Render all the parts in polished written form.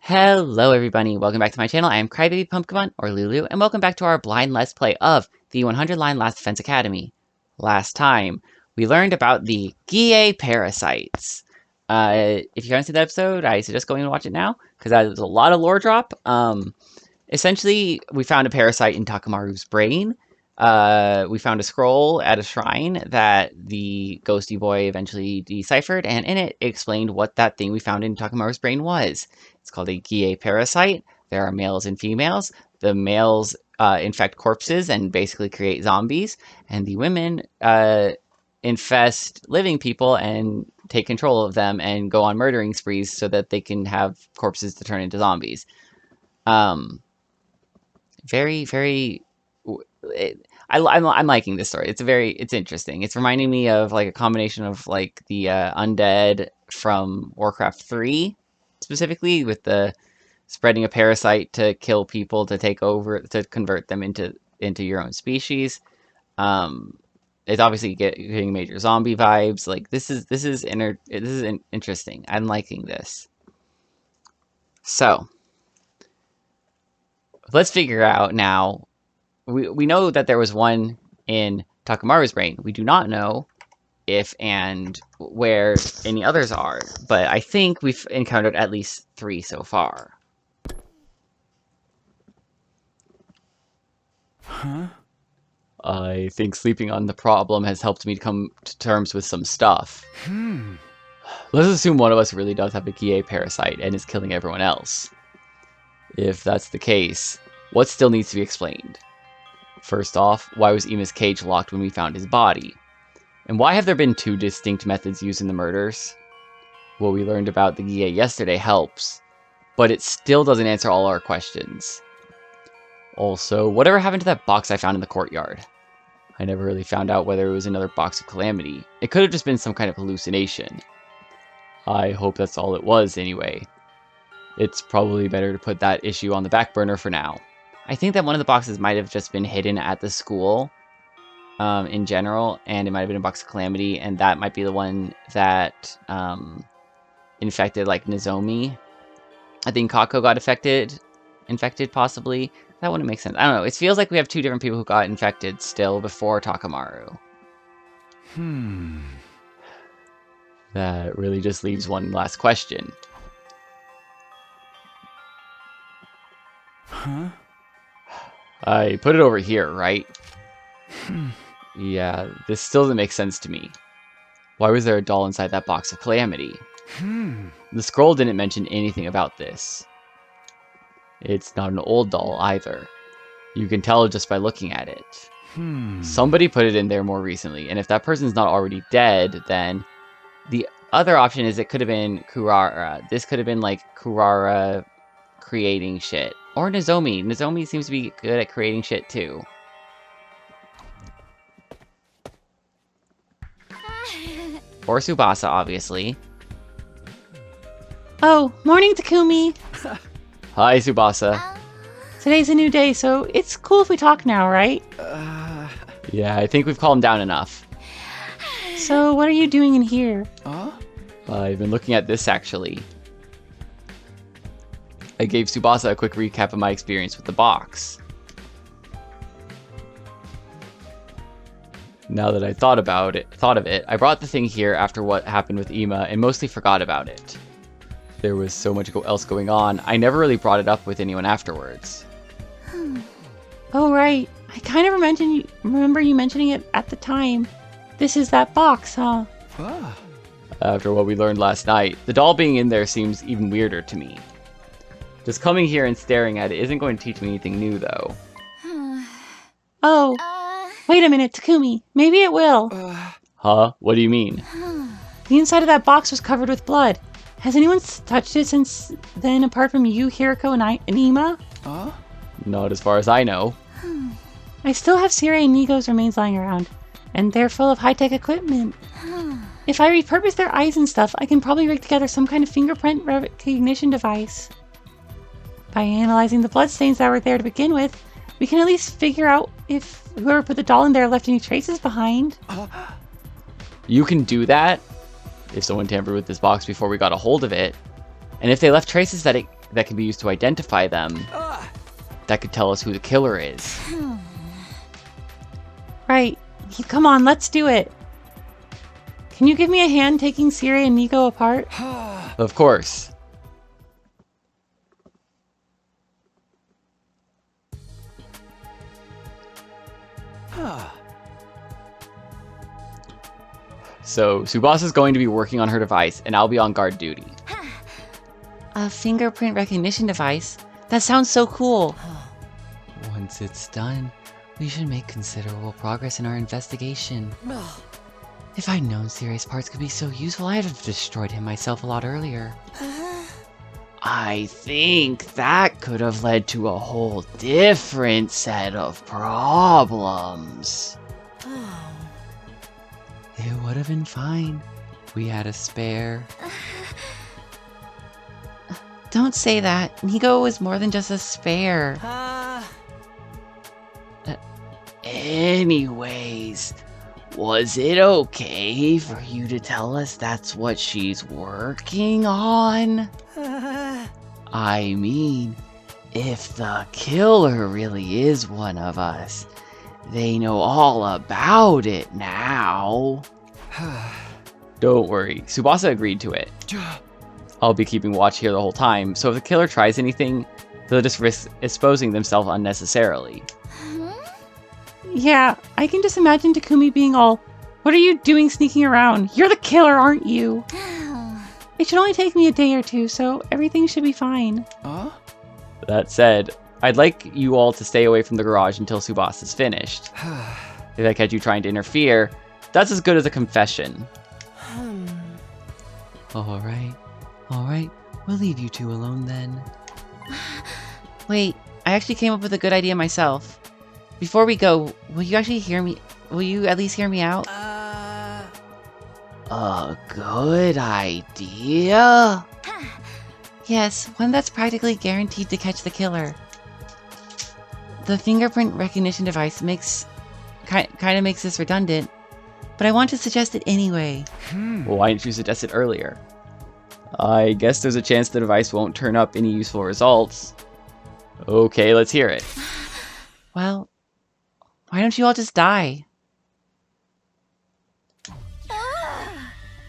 Hello everybody, welcome back to my channel. I am Crybaby Pumpkabun, or Lulu, and welcome back to our blind Let's Play of the 100 Line Last Defense Academy. Last time, we learned about the Guille parasites. If you haven't seen that episode, I suggest going and watch it now, because that was a lot of lore drop. Essentially, we found a parasite in Takamaru's brain. We found a scroll at a shrine that the ghosty boy eventually deciphered, and in it explained what that thing we found in Takamaru's brain was. It's called a Guille parasite. There are males and females. The males infect corpses and basically create zombies, and the women infest living people and take control of them and go on murdering sprees so that they can have corpses to turn into zombies. I'm liking this story. It's interesting. It's reminding me of like a combination of like the undead from Warcraft 3, specifically with the spreading a parasite to kill people, to take over, to convert them into your own species. It's obviously getting major zombie vibes. Like this is interesting. I'm liking this. So let's figure out now. We know that there was one in Takamaru's brain. We do not know if and where any others are, but I think we've encountered at least 3 so far. Huh? I think sleeping on the problem has helped me come to terms with some stuff. Let's assume one of us really does have a Guille parasite and is killing everyone else. If that's the case, what still needs to be explained? First off, why was Ima's cage locked when we found his body? And why have there been 2 distinct methods used in the murders? What we learned about the Guille yesterday helps, but it still doesn't answer all our questions. Also, whatever happened to that box I found in the courtyard? I never really found out whether it was another box of calamity. It could have just been some kind of hallucination. I hope that's all it was anyway. It's probably better to put that issue on the back burner for now. I think that one of the boxes might have just been hidden at the school in general, and it might have been a box of calamity, and that might be the one that infected like Nozomi. I think Kako got infected possibly. That wouldn't make sense. I don't know. It feels like we have 2 different people who got infected still before Takamaru. That really just leaves one last question. Huh? I put it over here, right? Yeah, this still doesn't make sense to me. Why was there a doll inside that box of calamity? The scroll didn't mention anything about this. It's not an old doll either. You can tell just by looking at it. Somebody put it in there more recently, and if that person's not already dead, then the other option is it could have been Kurara. This could have been like Kurara creating shit. Or Nozomi. Nozomi seems to be good at creating shit too. Or Tsubasa, obviously. Oh, morning, Takumi. Hi, Tsubasa. Today's a new day, so it's cool if we talk now, right? Yeah, I think we've calmed down enough. So, what are you doing in here? I've been looking at this, actually. I gave Tsubasa a quick recap of my experience with the box. Now that I thought of it, I brought the thing here after what happened with Ima and mostly forgot about it. There was so much else going on, I never really brought it up with anyone afterwards. Oh, right. I kind of remember you mentioning it at the time. This is that box, huh? After what we learned last night, the doll being in there seems even weirder to me. Just coming here and staring at it isn't going to teach me anything new, though. Oh, wait a minute, Takumi. Maybe it will. Huh? What do you mean? The inside of that box was covered with blood. Has anyone touched it since then, apart from you, Hiriko, and Ima? Not as far as I know. I still have Sire and Nigo's remains lying around, and they're full of high-tech equipment. If I repurpose their eyes and stuff, I can probably rig together some kind of fingerprint recognition device. By analyzing the bloodstains that were there to begin with, we can at least figure out if whoever put the doll in there left any traces behind. You can do that if someone tampered with this box before we got a hold of it. And if they left traces that that can be used to identify them that could tell us who the killer is. Right. Come on, let's do it. Can you give me a hand taking Siri and Nico apart? Of course. So, Tsubasa is going to be working on her device, and I'll be on guard duty. A fingerprint recognition device? That sounds so cool. Once it's done, we should make considerable progress in our investigation. If I'd known Sirius parts could be so useful, I'd have destroyed him myself a lot earlier. I think that could have led to a whole different set of problems. It would have been fine. We had a spare. Don't say that. Nico was more than just a spare. Anyways, was it okay for you to tell us that's what she's working on? I mean, if the killer really is one of us, they know all about it now. Don't worry, Tsubasa agreed to it. I'll be keeping watch here the whole time, so if the killer tries anything, they'll just risk exposing themselves unnecessarily. Yeah, I can just imagine Takumi being all, "What are you doing sneaking around? You're the killer, aren't you?" It should only take me a day or two, so everything should be fine. That said, I'd like you all to stay away from the garage until Tsubasa's finished. If I catch you trying to interfere, that's as good as a confession. Alright, we'll leave you two alone then. Wait, I actually came up with a good idea myself. Before we go, will you actually hear me? Will you at least hear me out? A good idea? Yes, one that's practically guaranteed to catch the killer. The fingerprint recognition device kind of makes this redundant, but I want to suggest it anyway. Well, why didn't you suggest it earlier? I guess there's a chance the device won't turn up any useful results. Okay, let's hear it. Well, why don't you all just die?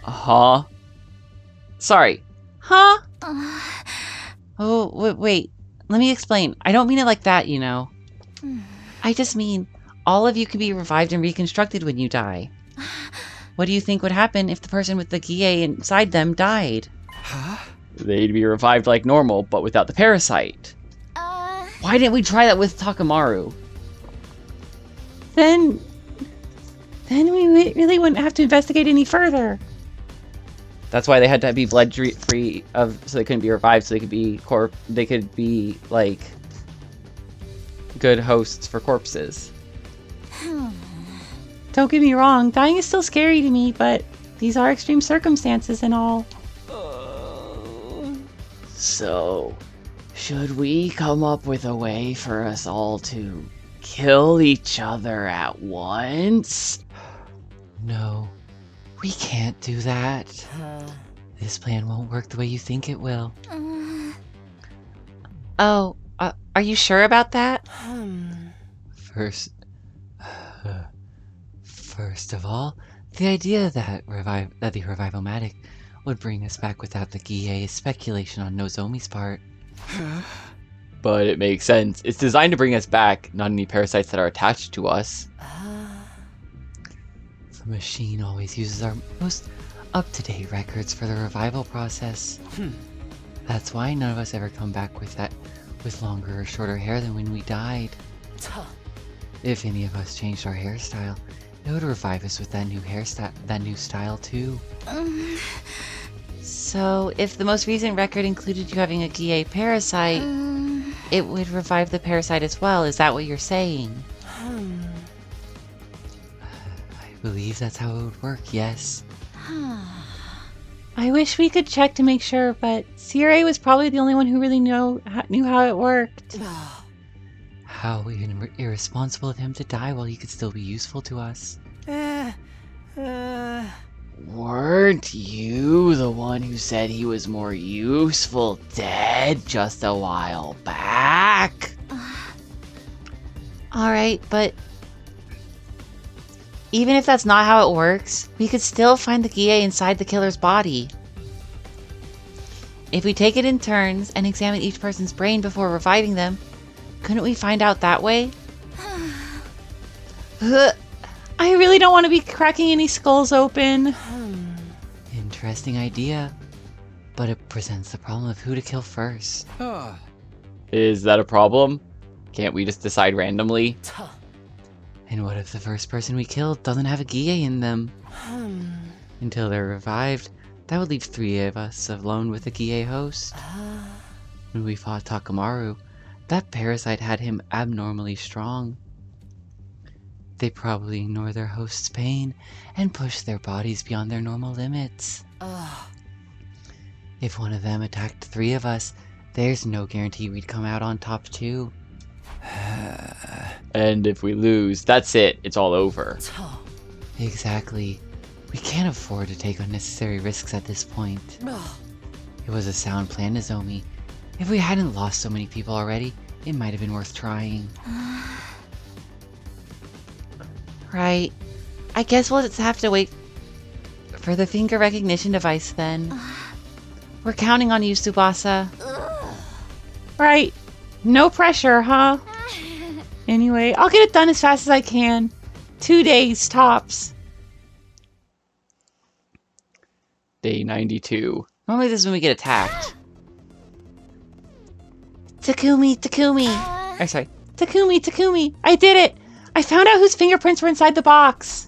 Huh? Sorry. Huh? Oh, wait. Let me explain. I don't mean it like that, you know. I just mean, all of you can be revived and reconstructed when you die. What do you think would happen if the person with the Gie inside them died? They'd be revived like normal, but without the parasite. Why didn't we try that with Takamaru? Then we really wouldn't have to investigate any further. That's why they had to be blood free so they couldn't be revived, so they could be like good hosts for corpses. Don't get me wrong, dying is still scary to me, but these are extreme circumstances and all. So, should we come up with a way for us all to kill each other at once? No, we can't do that. This plan won't work the way you think it will. Oh, are you sure about that? First of all, the idea that the Revivomatic would bring us back without the Gie is speculation on Nozomi's part. But it makes sense. It's designed to bring us back, not any parasites that are attached to us. The machine always uses our most up-to-date records for the revival process. That's why none of us ever come back with longer or shorter hair than when we died. If any of us changed our hairstyle, it would revive us with that new style too. So, if the most recent record included you having a Gie parasite, it would revive the parasite as well. Is that what you're saying? I believe that's how it would work, yes. I wish we could check to make sure, but Sire was probably the only one who really knew how it worked. How irresponsible of him to die while he could still be useful to us. Weren't you the one who said he was more useful dead just a while back? Alright, but even if that's not how it works, we could still find the Gie inside the killer's body. If we take it in turns and examine each person's brain before reviving them, couldn't we find out that way? I really don't want to be cracking any skulls open. Interesting idea, but it presents the problem of who to kill first. Is that a problem? Can't we just decide randomly? And what if the first person we killed doesn't have a Gie in them? Until they're revived, that would leave 3 of us alone with a Gie host. When we fought Takamaru, that parasite had him abnormally strong. They probably ignore their host's pain and push their bodies beyond their normal limits. If one of them attacked 3 of us, there's no guarantee we'd come out on top too. And if we lose, that's it. It's all over. Exactly. We can't afford to take unnecessary risks at this point. It was a sound plan, Nozomi. If we hadn't lost so many people already, it might have been worth trying. Right. I guess we'll just have to wait for the finger recognition device then. We're counting on you, Tsubasa. Right. No pressure, huh? Anyway, I'll get it done as fast as I can. 2 days, tops. Day 92. Normally this is when we get attacked. Takumi. Sorry. Takumi. I did it. I found out whose fingerprints were inside the box.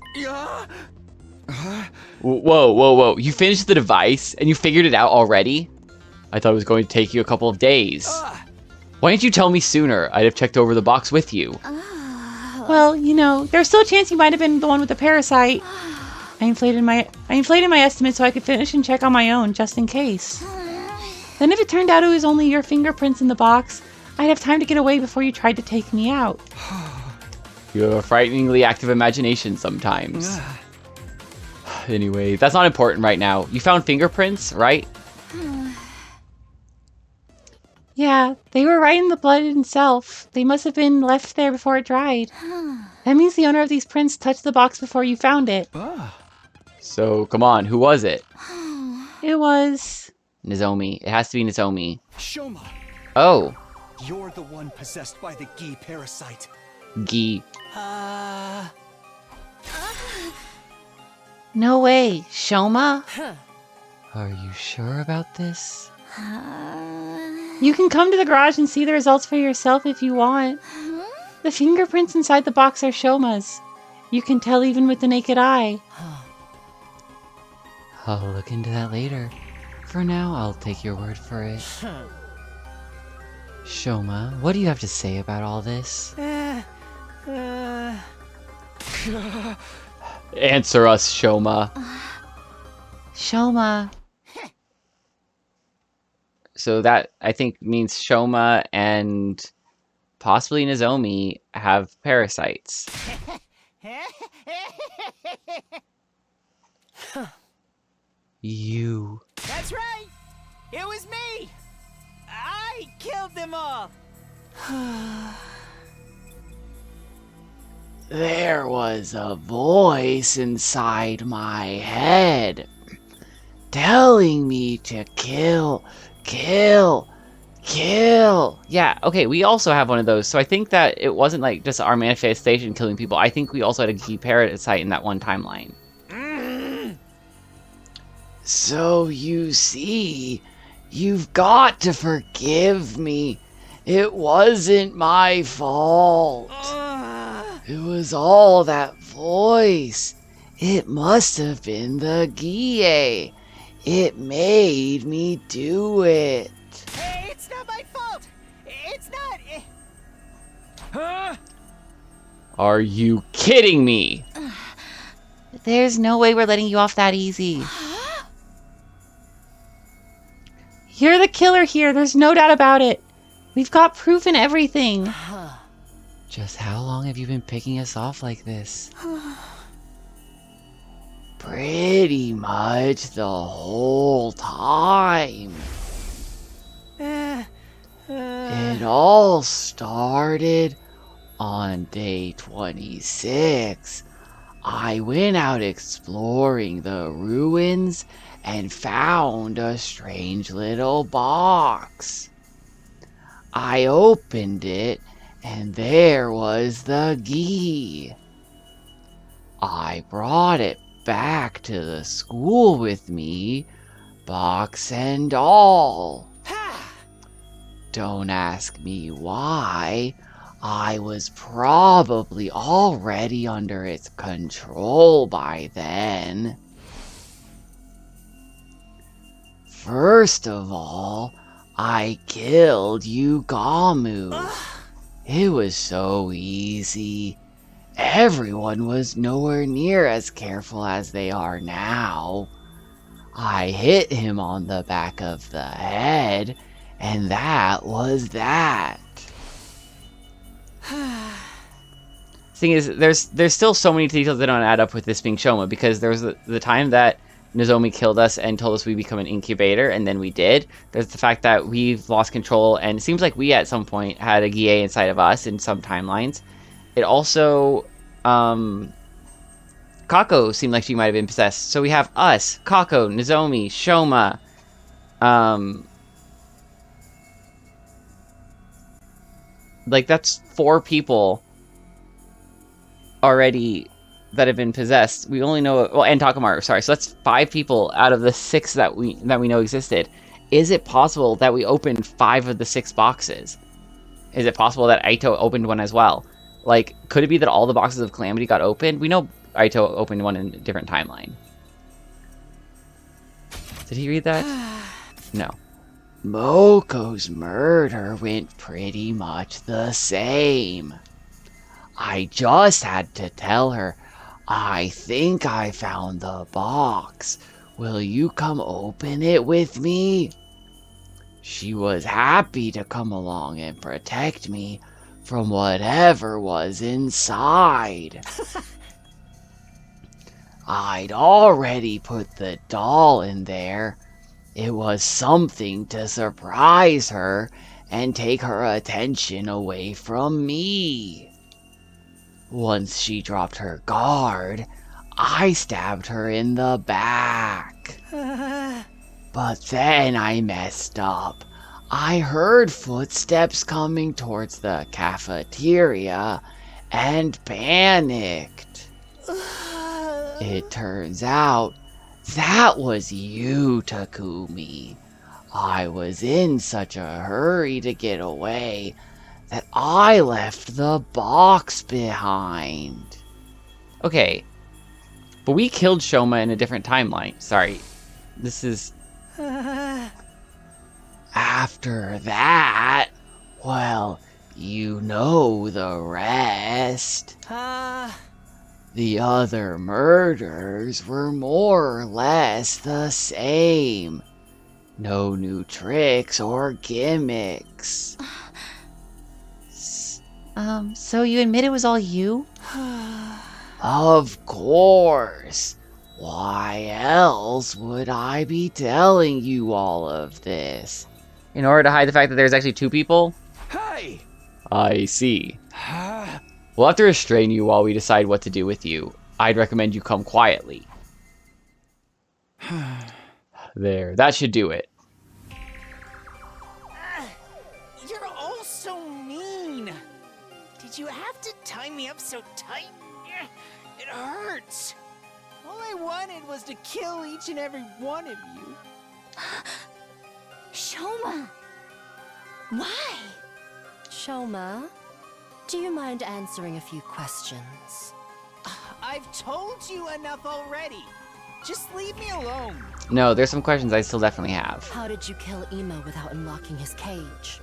Whoa. You finished the device and you figured it out already? I thought it was going to take you a couple of days. Why didn't you tell me sooner? I'd have checked over the box with you. Well, you know, there's still a chance you might have been the one with the parasite. I inflated my estimate so I could finish and check on my own, just in case. Then if it turned out it was only your fingerprints in the box, I'd have time to get away before you tried to take me out. You have a frighteningly active imagination sometimes. Anyway, that's not important right now. You found fingerprints, right? Yeah, they were right in the blood itself. They must have been left there before it dried. That means the owner of these prints touched the box before you found it. So, come on, who was it? It was... Nozomi. It has to be Nozomi. Shoma, Oh. you're the one possessed by the Gie parasite. Gi. No way. Shoma? Are you sure about this? You can come to the garage and see the results for yourself if you want. The fingerprints inside the box are Shoma's. You can tell even with the naked eye. I'll look into that later. For now, I'll take your word for it. Shoma, what do you have to say about all this? Answer us, Shoma. Shoma. So that, I think, means Shoma and possibly Nozomi have parasites. You. That's right! It was me! I killed them all! There was a voice inside my head telling me to kill. Yeah, okay, we also have one of those. So I think that it wasn't like just our manifestation killing people. I think we also had a key parasite in that one timeline. So you see, you've got to forgive me. It wasn't my fault. It was all that voice. It must have been the Gie. It made me do it. Hey, it's not my fault! It's not... Are you kidding me? There's no way we're letting you off that easy. You're the killer here. There's no doubt about it. We've got proof and everything. Just how long have you been picking us off like this? pretty much the whole time. It all started on day 26. I went out exploring the ruins and found a strange little box. I opened it and there was the gi. I brought it back to the school with me, box and all. Don't ask me why. I was probably already under its control by then. First of all, I killed Yugamu. It was so easy. Everyone was nowhere near as careful as they are now. I hit him on the back of the head, and that was that. Thing is, there's still so many details that don't add up with this being Shoma, because there was the time that Nozomi killed us and told us we become an incubator, and then we did. There's the fact that we've lost control, and it seems like we at some point had a Gie inside of us in some timelines. It also, Kako seemed like she might have been possessed. So we have us, Kako, Nozomi, Shoma, like that's 4 people already that have been possessed. We only know, well, and Takamaru, sorry. So that's 5 people out of the 6 that we know existed. Is it possible that we opened 5 of the 6 boxes? Is it possible that Aito opened one as well? Like, could it be that all the boxes of Calamity got opened? We know Aito opened one in a different timeline. Did he read that? No. Moko's murder went pretty much the same. I just had to tell her, I think I found the box. Will you come open it with me? She was happy to come along and protect me from whatever was inside. I'd already put the doll in there. It was something to surprise her and take her attention away from me. Once she dropped her guard, I stabbed her in the back. But then I messed up. I heard footsteps coming towards the cafeteria and panicked. It turns out that was you, Takumi. I was in such a hurry to get away that I left the box behind. Okay, but we killed Shoma in a different timeline. Sorry, this is... After that, well, you know the rest. The other murders were more or less the same. No new tricks or gimmicks. So you admit it was all you? Of course. Why else would I be telling you all of this? In order to hide the fact that there's actually 2 people? Hey! I see. We'll have to restrain you while we decide what to do with you. I'd recommend you come quietly. There, that should do it. You're all so mean. Did you have to tie me up so tight? It hurts. All I wanted was to kill each and every one of you. Shoma! Why? Shoma, do you mind answering a few questions? I've told you enough already. Just leave me alone. No, there's some questions I still definitely have. How did you kill Ima without unlocking his cage?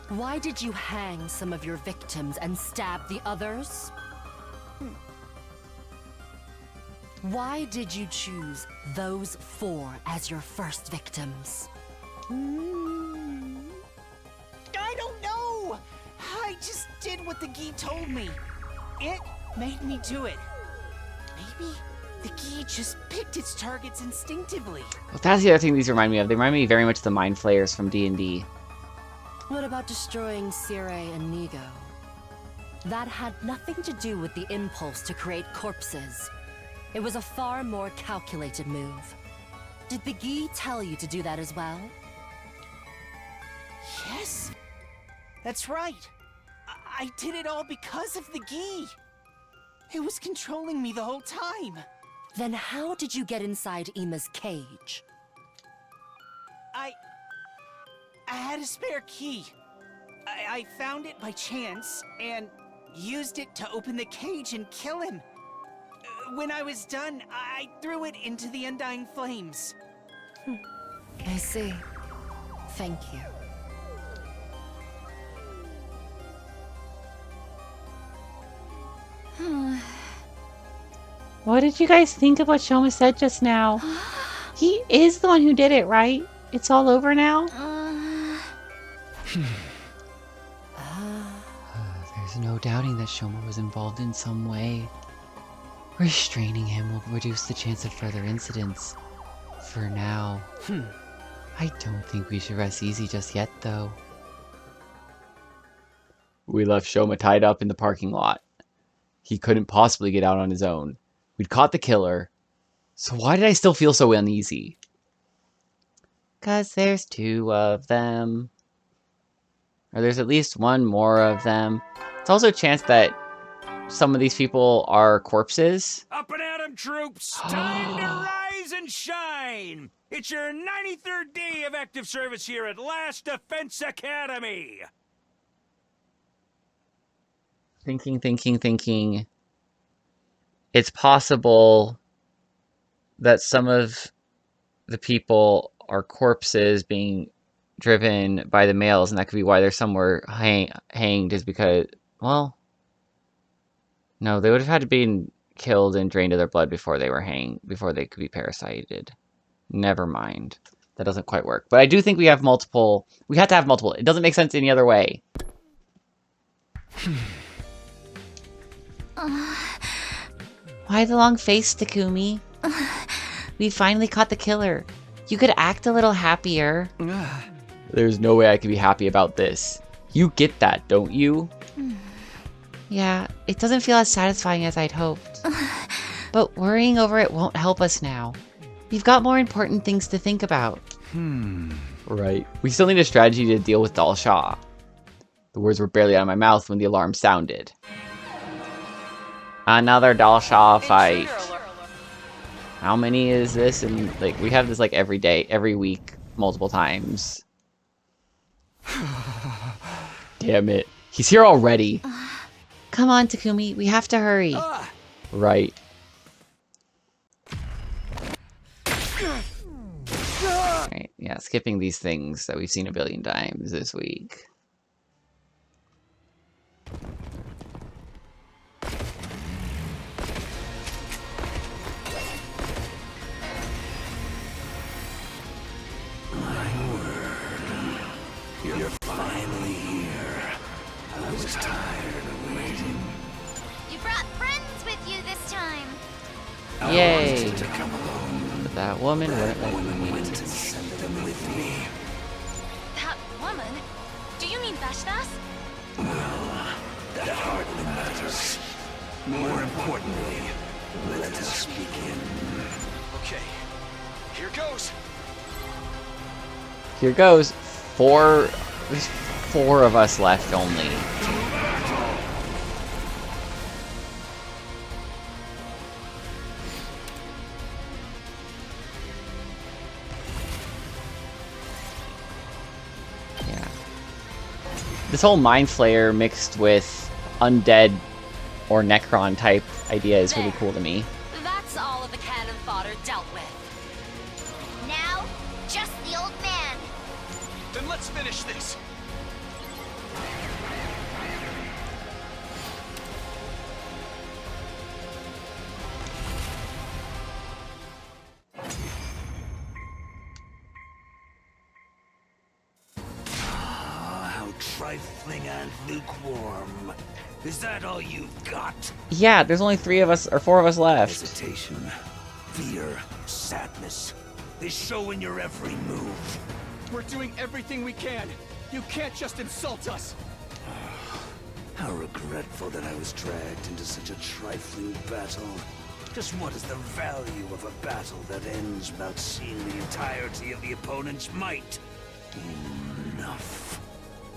Why did you hang some of your victims and stab the others? Why did you choose those 4 as your first victims? I don't know. I just did what the Gi told me. It made me do it. Maybe the Gi just picked its targets instinctively. Well, that's the other thing these remind me of. They remind me very much of the Mind Flayers from D&D. What about destroying Sire and Nigo? That had nothing to do with the impulse to create corpses. It was a far more calculated move. Did the Gi tell you to do that as well? Yes, that's right. I did it all because of the Gi. It was controlling me the whole time. Then how did you get inside Ima's cage? I had a spare key. I found it by chance and used it to open the cage and kill him. When I was done, I threw it into the undying flames. I see. Thank you. What did you guys think of what Shoma said just now? He is the one who did it, right? It's all over now? There's no doubting that Shoma was involved in some way. Restraining him will reduce the chance of further incidents. For now. I don't think we should rest easy just yet, though. We left Shoma tied up in the parking lot. He couldn't possibly get out on his own. We'd caught the killer. So why did I still feel so uneasy? 'Cause there's 2 of them. Or there's at least 1 more of them. It's also a chance that some of these people are corpses. Up and at 'em, troops! Time to rise and shine! It's your 93rd day of active service here at Last Defense Academy! Thinking. It's possible that some of the people are corpses being driven by the males, and that could be why they're somewhere hanged, is because, well, no, they would have had to be killed and drained of their blood before they were before they could be parasited. Never mind. That doesn't quite work. But I do think we have multiple. We have to have multiple. It doesn't make sense any other way. Why the long face, Takumi? We finally caught the killer. You could act a little happier. There's no way I could be happy about this. You get that, don't you? Yeah, it doesn't feel as satisfying as I'd hoped. But worrying over it won't help us now. We've got more important things to think about. Right. We still need a strategy to deal with Dal Shah. The words were barely out of my mouth when the alarm sounded. Another Dal Shah fight. How many is this? And like, we have this like every day, every week, multiple times. Damn it. He's here already. Come on, Takumi. We have to hurry. Right. Right. Yeah, skipping these things that we've seen a billion times this week. You're finally here. I was tired of waiting. You brought friends with you this time. Yay! To come alone. But that woman wouldn't let Woman me. went and sent them with me. That woman? Do you mean Vashtas? That hardly matters. More importantly, let us begin. Okay, here goes! Here goes. There's 4 of us left only. Yeah. This whole Mind Flayer mixed with undead or Necron type idea is really cool to me. That's all of the cannon fodder dealt with. Now, just the old man. Then let's finish this! How trifling and lukewarm. Is that all you've got? Yeah, there's only 3 of us, or 4 of us left. Hesitation, fear, sadness. They show in your every move. We're doing everything we can. You can't just insult us. How regretful that I was dragged into such a trifling battle. Just what is the value of a battle that ends without seeing the entirety of the opponent's might? Enough.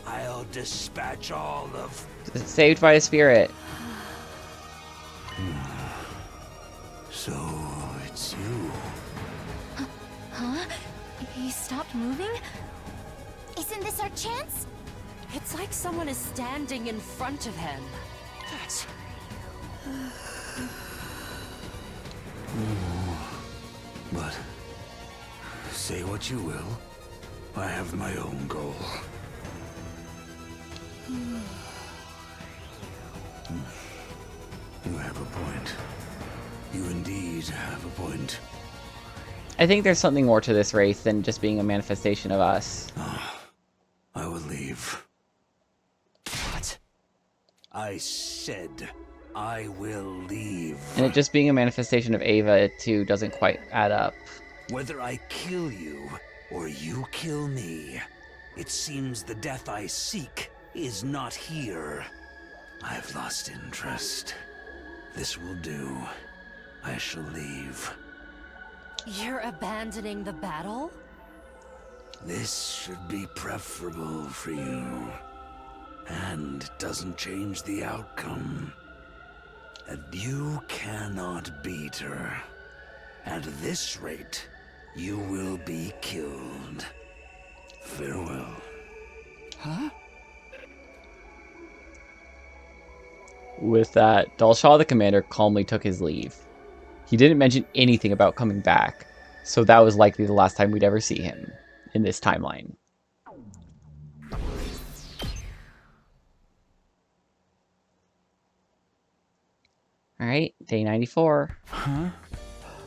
I'll dispatch all of... Saved by a spirit. So, it's you. Huh? He stopped moving? Isn't this our chance? It's like someone is standing in front of him. That's... But, say what you will, I have my own goal. You have a point. You indeed have a point. I think there's something more to this race than just being a manifestation of us. I will leave. What? I said I will leave. And it just being a manifestation of Ava, too, doesn't quite add up. Whether I kill you or you kill me, it seems the death I seek is not here. I've lost interest. This will do. I shall leave. You're abandoning the battle? This should be preferable for you. And it doesn't change the outcome. And you cannot beat her. At this rate, you will be killed. Farewell. Huh? With that, Dalshaw the commander calmly took his leave. He didn't mention anything about coming back, so that was likely the last time we'd ever see him in this timeline. Alright, day 94. Huh?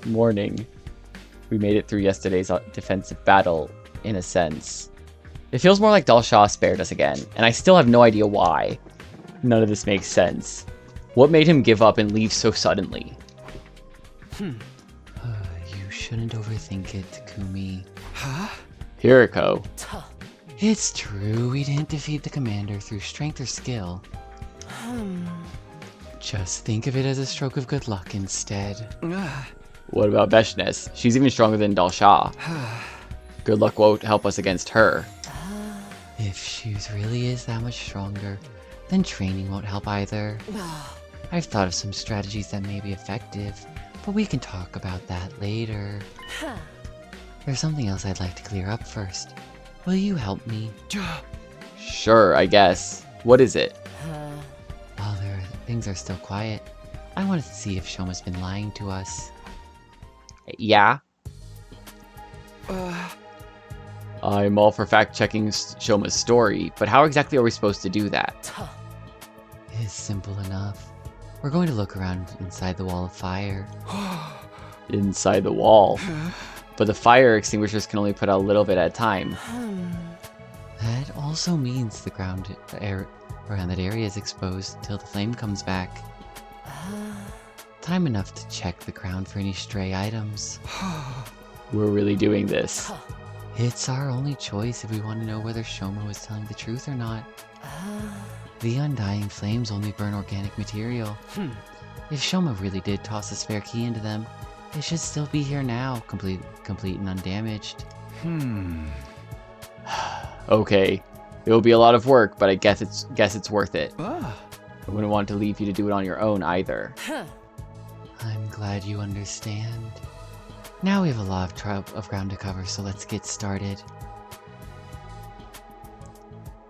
Morning. We made it through yesterday's defensive battle, in a sense. It feels more like Dalshaw spared us again, and I still have no idea why. None of this makes sense. What made him give up and leave so suddenly? You shouldn't overthink it, Takumi. Huh? Hiriko. Tuh. It's true, we didn't defeat the commander through strength or skill. Just think of it as a stroke of good luck instead. What about Veshnes? She's even stronger than Dalshaw. Good luck won't help us against her. If Shoes really is that much stronger, then training won't help either. I've thought of some strategies that may be effective, but we can talk about that later. There's something else I'd like to clear up first. Will you help me? Sure, I guess. What is it? While things are still quiet, I wanted to see if Shoma's been lying to us. Yeah? I'm all for fact-checking Shoma's story, but how exactly are we supposed to do that? It's simple enough. We're going to look around inside the wall of fire. Inside the wall? But the fire extinguishers can only put out a little bit at a time. That also means the ground around that area is exposed till the flame comes back. Time enough to check the ground for any stray items. We're really doing this. It's our only choice if we want to know whether Shoma was telling the truth or not. The undying flames only burn organic material. If Shoma really did toss a spare key into them, it should still be here now, complete and undamaged. Okay, it will be a lot of work, but I guess it's worth it. I wouldn't want to leave you to do it on your own either. I'm glad you understand. Now we have a lot of ground to cover, so let's get started.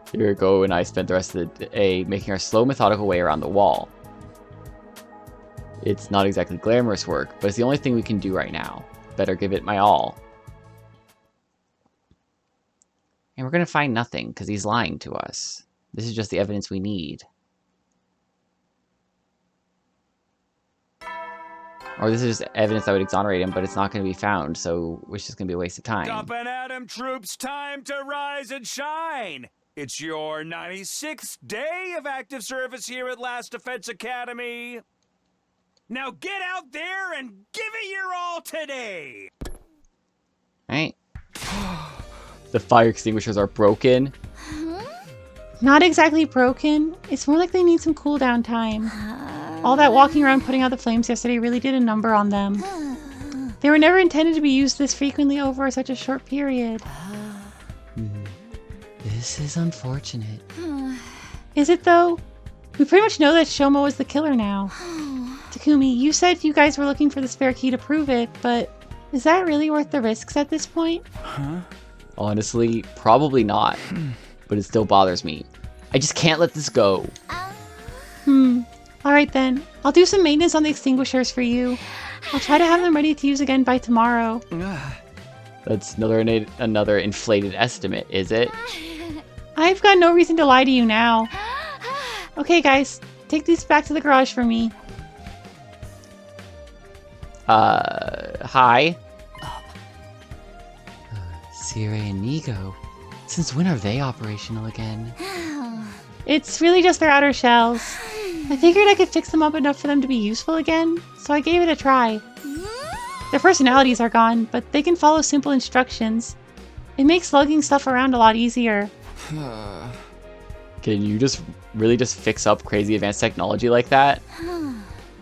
Hiriko and I spent the rest of the day making our slow, methodical way around the wall. It's not exactly glamorous work, but it's the only thing we can do right now. Better give it my all. And we're gonna find nothing, because he's lying to us. This is just the evidence we need. Or this is just evidence that would exonerate him, but it's not going to be found, so it's just going to be a waste of time. Up and Atom troops, time to rise and shine! It's your 96th day of active service here at Last Defense Academy. Now get out there and give it your all today! Right? The fire extinguishers are broken. Not exactly broken. It's more like they need some cooldown time. All that walking around putting out the flames yesterday really did a number on them. They were never intended to be used this frequently over such a short period. This is unfortunate. Is it though? We pretty much know that Shomo is the killer now. Takumi, you said you guys were looking for the spare key to prove it, but is that really worth the risks at this point? Honestly, probably not. But it still bothers me. I just can't let this go. Alright then. I'll do some maintenance on the extinguishers for you. I'll try to have them ready to use again by tomorrow. That's another inflated estimate, is it? I've got no reason to lie to you now. Okay guys, take these back to the garage for me. Hi? Sire and Nigo. Since when are they operational again? It's really just their outer shells. I figured I could fix them up enough for them to be useful again, so I gave it a try. Their personalities are gone, but they can follow simple instructions. It makes lugging stuff around a lot easier. Can you really just fix up crazy advanced technology like that?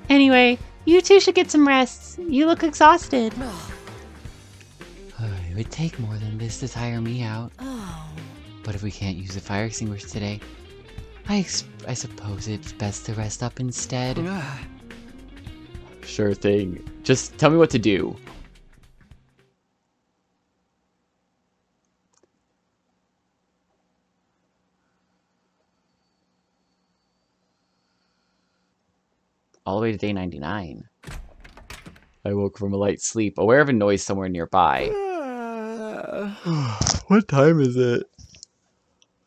Anyway, you two should get some rest. You look exhausted. It would take more than this to tire me out. But if we can't use the fire extinguisher today, I suppose it's best to rest up instead. Sure thing. Just tell me what to do. All the way to day 99. I woke from a light sleep, aware of a noise somewhere nearby. What time is it?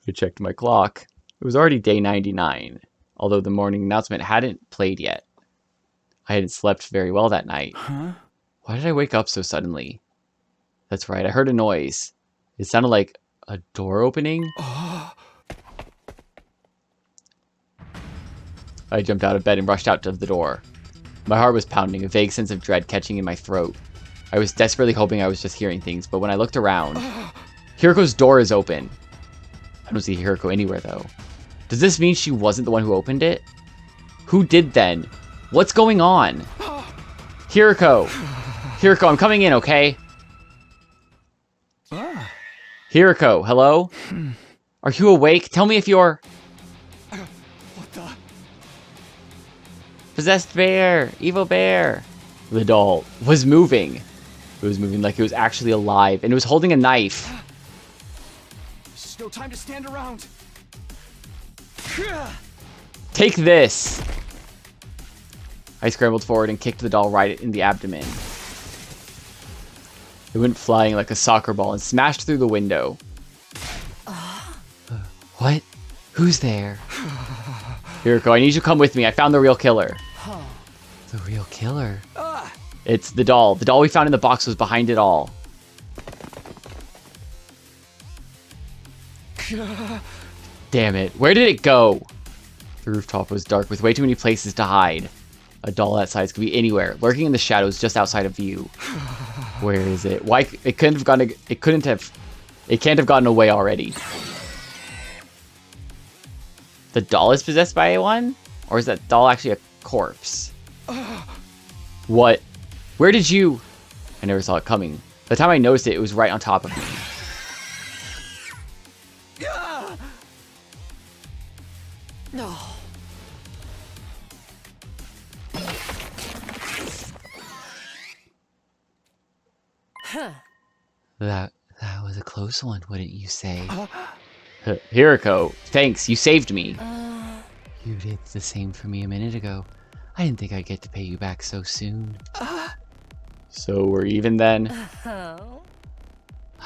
I checked my clock. It was already day 99, although the morning announcement hadn't played yet. I hadn't slept very well that night. Why did I wake up so suddenly? That's right, I heard a noise. It sounded like a door opening. I jumped out of bed and rushed out to the door. My heart was pounding, a vague sense of dread catching in my throat. I was desperately hoping I was just hearing things, but when I looked around, Hiriko's door is open. I don't see Hiriko anywhere, though. Does this mean she wasn't the one who opened it? Who did then? What's going on? Hiriko! Hiriko, I'm coming in, okay? Hiriko, hello? Are you awake? Tell me if you're... What the? Possessed bear! Evil bear! The doll was moving. It was moving like it was actually alive, and it was holding a knife. There's no time to stand around. Take this! I scrambled forward and kicked the doll right in the abdomen. It went flying like a soccer ball and smashed through the window. What? Who's there? Hiriko, I need you to come with me. I found the real killer. The real killer? It's the doll. The doll we found in the box was behind it all. Damn it. Where did it go? The rooftop was dark with way too many places to hide. A doll that size could be anywhere, lurking in the shadows just outside of view. Where is it? Why it couldn't have gone? It can't have gotten away already. The doll is possessed by one, or is that doll actually a corpse? What? Where did you? I never saw it coming. By the time I noticed it, it was right on top of me. No. That was a close one, wouldn't you say? Hiriko, thanks, you saved me. You did the same for me a minute ago. I didn't think I'd get to pay you back so soon. So we're even then? I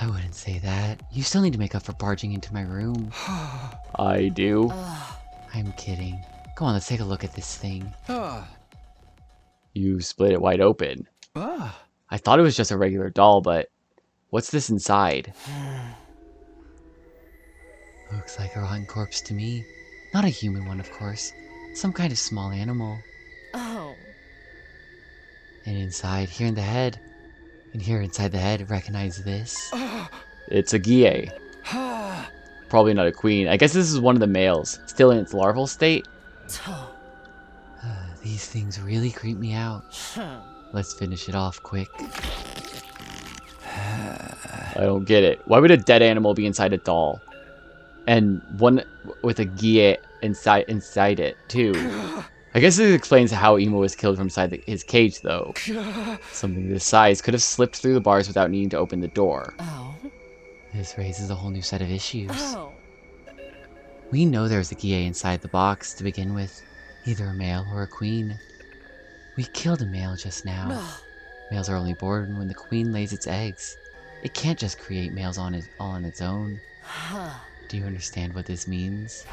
wouldn't say that. You still need to make up for barging into my room. I do? I'm kidding. Come on, let's take a look at this thing. You split it wide open. I thought it was just a regular doll, but what's this inside? Looks like a rotten corpse to me. Not a human one, of course. Some kind of small animal. Oh. And inside, here in the head. And here inside the head, recognize this. It's a Gie. Probably not a queen. I guess this is one of the males. Still in its larval state. These things really creep me out. Let's finish it off quick. I don't get it. Why would a dead animal be inside a doll? And one with a Gie inside it, too. I guess this explains how Emo was killed from inside his cage, though. Something this size could have slipped through the bars without needing to open the door. Oh. This raises a whole new set of issues. Oh. We know there's a Gie inside the box to begin with. Either a male or a queen. We killed a male just now. Males are only born when the queen lays its eggs. It can't just create males all on its own. Do you understand what this means?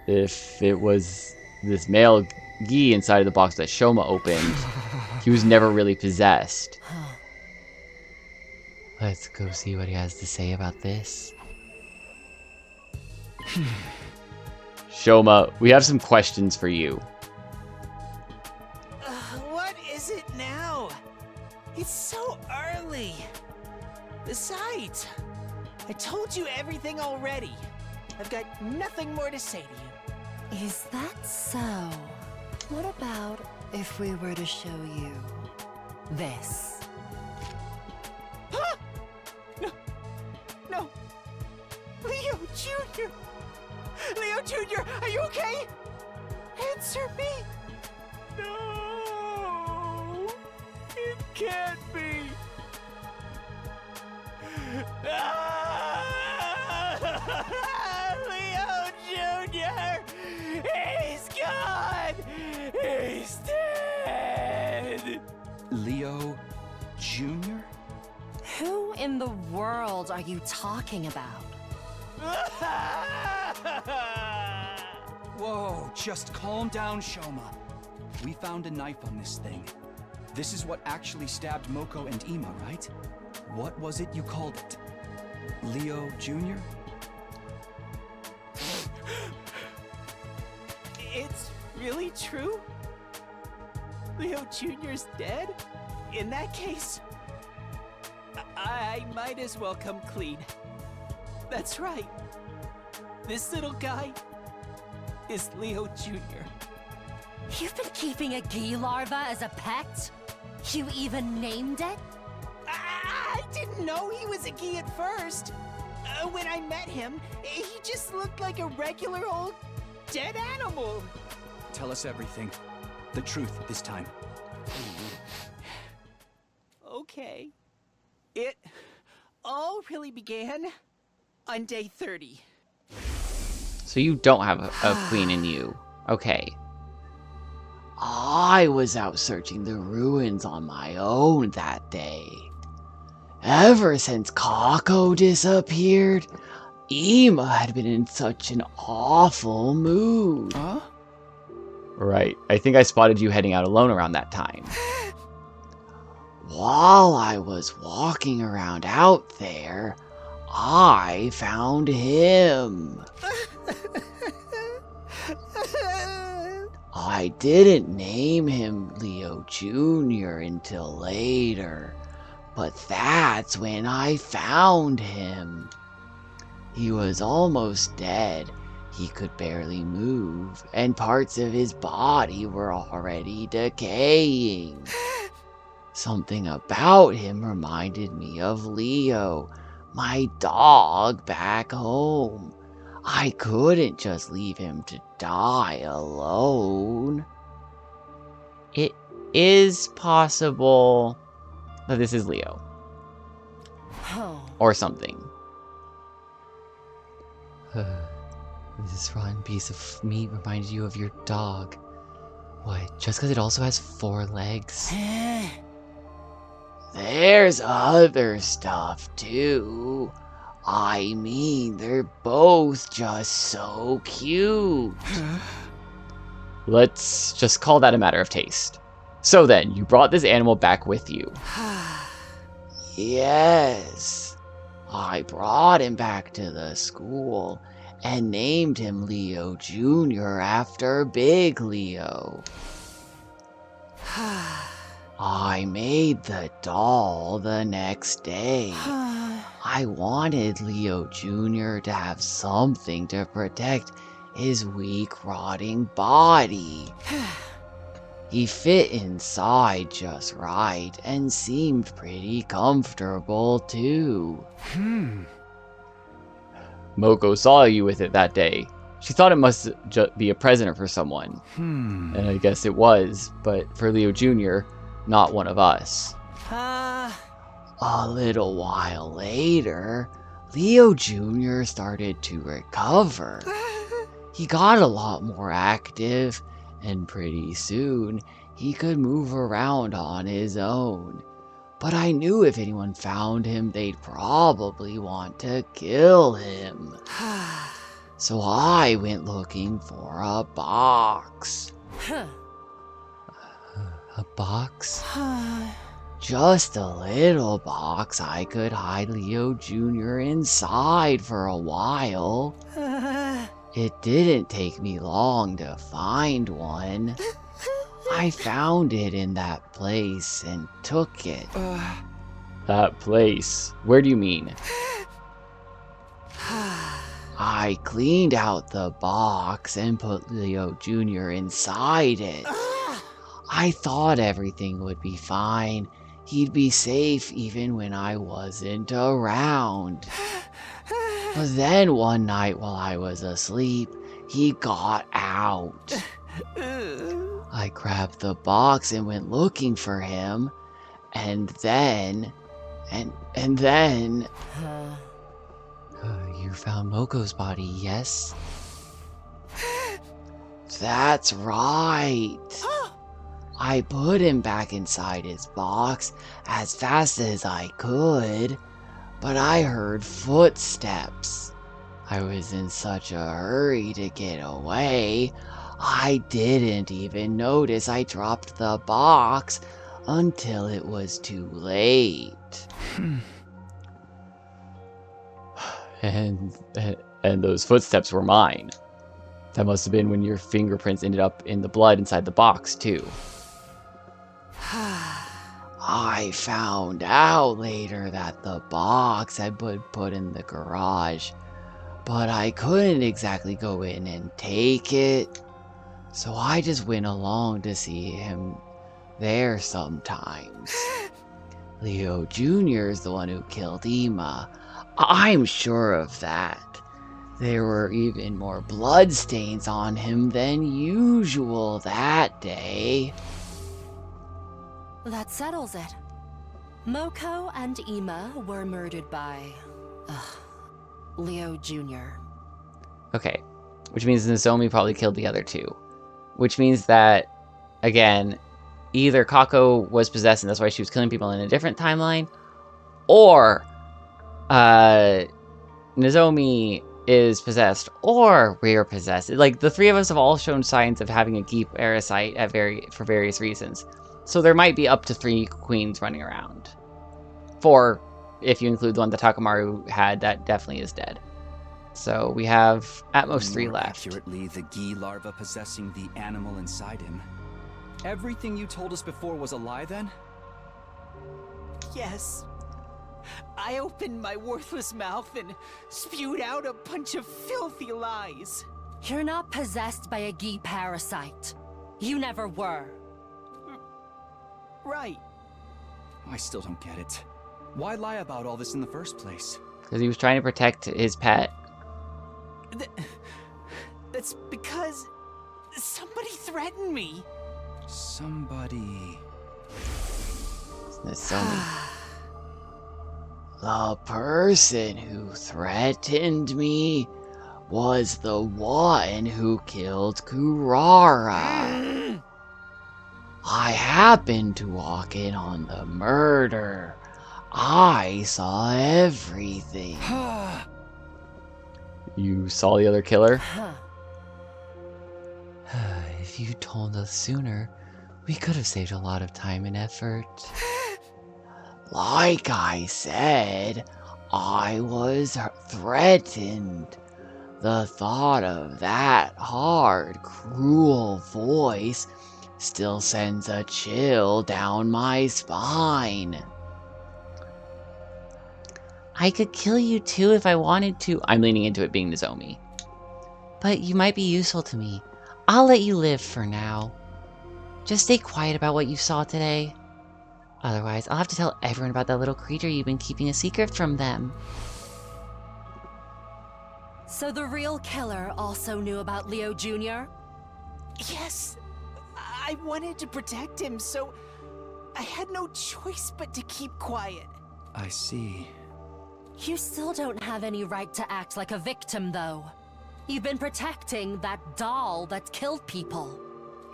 If it was this male Gie inside of the box that Shoma opened, he was never really possessed. Let's go see what he has to say about this. Shoma, we have some questions for you. What is it now? It's so early. Besides, I told you everything already. I've got nothing more to say to you. Is that so? What about if we were to show you this? Huh? No. Leo Jr. Leo Jr., are you okay? Answer me. No, it can't be. Leo Jr., he's gone. He's dead. Leo Jr.? Who in the world are you talking about? Whoa, just calm down, Shoma. We found a knife on this thing. This is what actually stabbed Moko and Ima, right? What was it you called it? Leo Jr.? It's really true? Leo Jr.'s dead? In that case, I might as well come clean. That's right. This little guy is Leo Jr. You've been keeping a Gie larva as a pet? You even named it? I didn't know he was a Gie at first. When I met him, he just looked like a regular old dead animal. Tell us everything. The truth this time. Okay. It all really began on day 30. So you don't have a queen in you. Okay. I was out searching the ruins on my own that day. Ever since Kako disappeared, Ima had been in such an awful mood. Huh? Right. I think I spotted you heading out alone around that time. While I was walking around out there, I found him. I didn't name him Leo Jr. until later, but that's when I found him. He was almost dead. He could barely move, and parts of his body were already decaying. Something about him reminded me of Leo, my dog back home. I couldn't just leave him to die alone. It is possible that this is Leo. Oh. Or something. This rotten piece of meat reminded you of your dog. What, just because it also has 4 legs? There's other stuff too. I mean, they're both just so cute. Let's just call that a matter of taste. So then, you brought this animal back with you. Yes. I brought him back to the school and named him Leo Jr. after Big Leo. I made the doll the next day. I wanted Leo Jr. to have something to protect his weak, rotting body. He fit inside just right and seemed pretty comfortable too. Moko saw you with it that day. She thought it must be a present for someone. And I guess it was, but for Leo Jr., not one of us. A little while later, Leo Jr. started to recover. He got a lot more active, and pretty soon, he could move around on his own. But I knew if anyone found him, they'd probably want to kill him. So I went looking for a box. A box? Just a little box I could hide Leo Jr. inside for a while. It didn't take me long to find one. I found it in that place and took it. That place? Where do you mean? I cleaned out the box and put Leo Jr. inside it. I thought everything would be fine. He'd be safe even when I wasn't around. But then one night while I was asleep, he got out. I grabbed the box and went looking for him, and then... You found Moko's body, yes? That's right. I put him back inside his box as fast as I could, but I heard footsteps. I was in such a hurry to get away, I didn't even notice I dropped the box until it was too late. And those footsteps were mine. That must have been when your fingerprints ended up in the blood inside the box, too. I found out later that the box had been put in the garage, but I couldn't exactly go in and take it, so I just went along to see him there sometimes. Leo Jr. is the one who killed Ima. I'm sure of that. There were even more bloodstains on him than usual that day. That settles it. Moko and Ima were murdered by... Leo Jr. Okay, which means Nozomi probably killed the other two. Which means that, again, either Kako was possessed and that's why she was killing people in a different timeline, or Nozomi is possessed, or we're possessed. Like, the three of us have all shown signs of having a Gi parasite for various reasons. So there might be up to 3 queens running around. 4, if you include the one that Takamaru had, that definitely is dead. So we have at most 3 left. Accurately, the Gi larva possessing the animal inside him. Everything you told us before was a lie then? Yes. I opened my worthless mouth and spewed out a bunch of filthy lies. You're not possessed by a Gi parasite. You never were. Right. I still don't get it. Why lie about all this in the first place? Because he was trying to protect his pet. That's because somebody threatened me. Somebody... Nozomi. The person who threatened me was the one who killed Kurara. I happened to walk in on the murder. I saw everything. You saw the other killer? If you told us sooner, we could have saved a lot of time and effort. Like I said, I was threatened. The thought of that hard, cruel voice still sends a chill down my spine. I could kill you too if I wanted to. I'm leaning into it being Nozomi. But you might be useful to me. I'll let you live for now. Just stay quiet about what you saw today. Otherwise, I'll have to tell everyone about that little creature you've been keeping a secret from them. So the real killer also knew about Leo Jr.? Yes, I wanted to protect him, so I had no choice but to keep quiet. I see. You still don't have any right to act like a victim, though. You've been protecting that doll that killed people.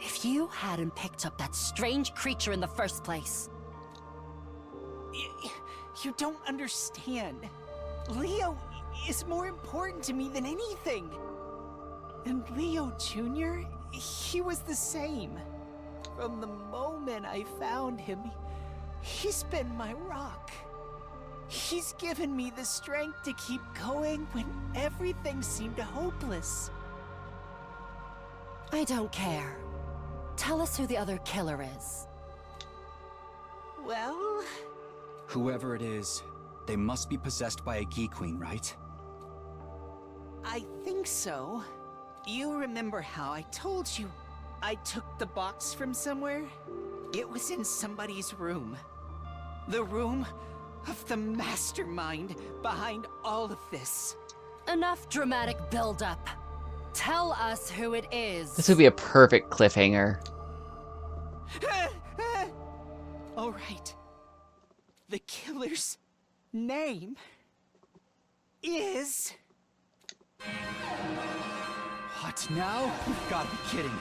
If you hadn't picked up that strange creature in the first place... You don't understand. Leo is more important to me than anything. And Leo Jr., he was the same. From the moment I found him, he's been my rock. He's given me the strength to keep going when everything seemed hopeless. I don't care. Tell us who the other killer is. Well... Whoever it is, they must be possessed by a Gi Queen, right? I think so. You remember how I told you I took the box from somewhere? It was in somebody's room. The room of the mastermind behind all of this. Enough dramatic build-up. Tell us who it is. This would be a perfect cliffhanger. All right. The killer's name is... What now? You've got to be kidding.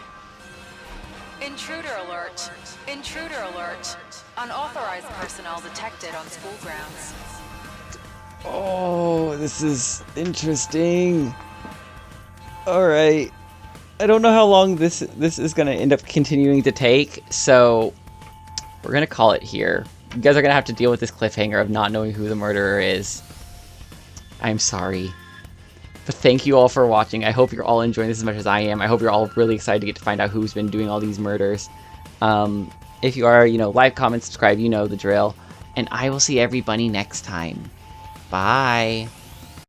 Intruder alert. Intruder alert. Unauthorized personnel detected on school grounds. Oh, this is interesting. Alright. I don't know how long this is going to end up continuing to take, so we're going to call it here. You guys are going to have to deal with this cliffhanger of not knowing who the murderer is. I'm sorry. But thank you all for watching. I hope you're all enjoying this as much as I am. I hope you're all really excited to get to find out who's been doing all these murders. If you are, like, comment, subscribe, you know the drill. And I will see everybody next time. Bye.